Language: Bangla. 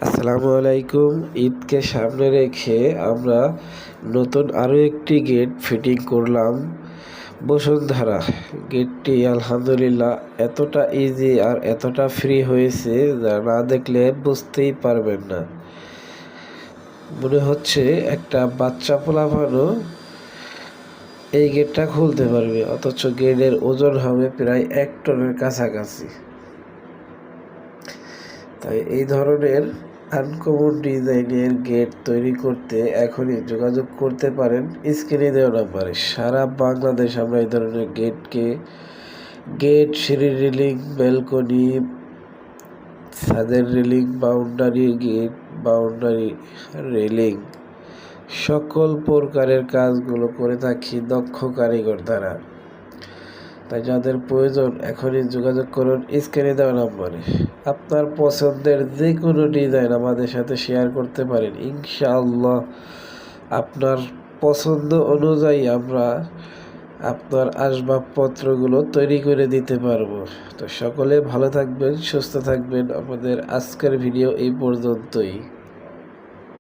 আসসালামু আলাইকুম। ঈদকে সামনে রেখে আমরা নতুন আরও একটি গেট ফিটিং করলাম বসুন্ধরা। গেটটি আলহামদুলিল্লাহ এতটা ইজি আর এতটা ফ্রি হয়েছে যা না দেখলে বুঝতেই পারবেন না। মনে হচ্ছে একটা বাচ্চা পোলাপানও এই গেটটা খুলতে পারবে, অথচ গেটের ওজন হবে প্রায় 1 টনের কাছাকাছি। তাই এই ধরনের আনকমন ডিজাইনের গেট তৈরি করতে এখনই যোগাযোগ করতে পারেন স্ক্রিনে দেওয়া নাম্বারে। সারা বাংলাদেশ আমরা এই ধরনের গেট, সিঁড়ি রেলিং, ব্যালকনি, ছাদের railing, boundary gate, boundary railing সকল প্রকারের কাজগুলো করে থাকি দক্ষ কারিগর দ্বারা। তাই যাদের প্রয়োজন এখনই যোগাযোগ করুন স্ক্রিনে দেওয়া নম্বরে। আপনার পছন্দের যে কোনো ডিজাইন আমাদের সাথে শেয়ার করতে পারেন, ইনশাআল্লাহ আপনার পছন্দ অনুযায়ী আমরা আপনার আসবাবপত্রগুলো তৈরি করে দিতে পারবো। তো সকলে ভালো থাকবেন, সুস্থ থাকবেন। আমাদের আজকের ভিডিও এই পর্যন্তই।